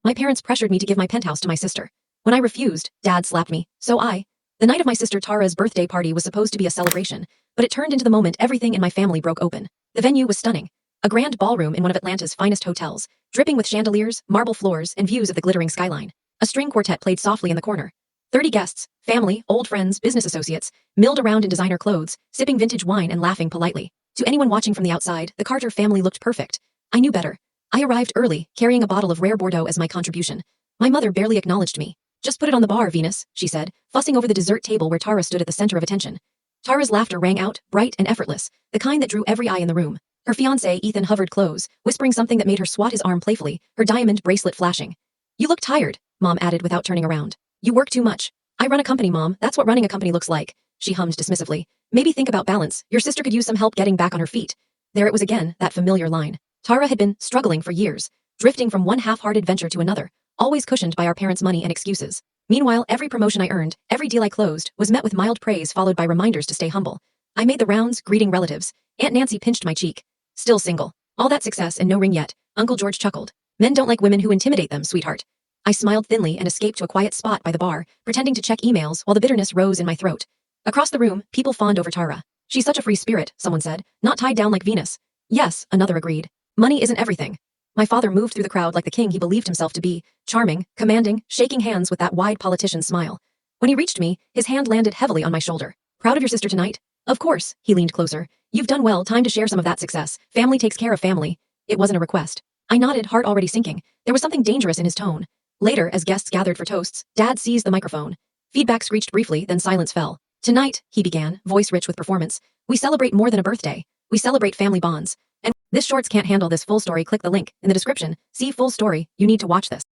My parents pressured me to give my penthouse to my sister. When I refused, Dad slapped me, The night of my sister Tara's birthday party was supposed to be a celebration, but it turned into the moment everything in my family broke open. The venue was stunning. A grand ballroom in one of Atlanta's finest hotels, dripping with chandeliers, marble floors, and views of the glittering skyline. A string quartet played softly in the corner. 30 guests, family, old friends, business associates, milled around in designer clothes, sipping vintage wine and laughing politely. To anyone watching from the outside, the Carter family looked perfect. I knew better. I arrived early, carrying a bottle of rare Bordeaux as my contribution. My mother barely acknowledged me. "Just put it on the bar, Venus," she said, fussing over the dessert table where Tara stood at the center of attention. Tara's laughter rang out, bright and effortless, the kind that drew every eye in the room. Her fiancé, Ethan, hovered close, whispering something that made her swat his arm playfully, her diamond bracelet flashing. "You look tired," Mom added without turning around. "You work too much." "I run a company, Mom, that's what running a company looks like," she hummed dismissively. "Maybe think about balance. Your sister could use some help getting back on her feet." There it was again, that familiar line. Tara had been struggling for years, drifting from one half-hearted venture to another, always cushioned by our parents' money and excuses. Meanwhile, every promotion I earned, every deal I closed, was met with mild praise followed by reminders to stay humble. I made the rounds, greeting relatives. Aunt Nancy pinched my cheek. "Still single. All that success and no ring yet," Uncle George chuckled. "Men don't like women who intimidate them, sweetheart." I smiled thinly and escaped to a quiet spot by the bar, pretending to check emails while the bitterness rose in my throat. Across the room, people fawned over Tara. "She's such a free spirit," someone said, "not tied down like Venus." "Yes," another agreed. "Money isn't everything." My father moved through the crowd like the king he believed himself to be, charming, commanding, shaking hands with that wide politician's smile. When he reached me, his hand landed heavily on my shoulder. "Proud of your sister tonight?" "Of course," he leaned closer. "You've done well, time to share some of that success. Family takes care of family." It wasn't a request. I nodded, heart already sinking. There was something dangerous in his tone. Later, as guests gathered for toasts, Dad seized the microphone. Feedback screeched briefly, then silence fell. "Tonight," he began, voice rich with performance, "we celebrate more than a birthday. We celebrate family bonds. And this shorts can't handle this full story. Click the link in the description. See full story. You need to watch this."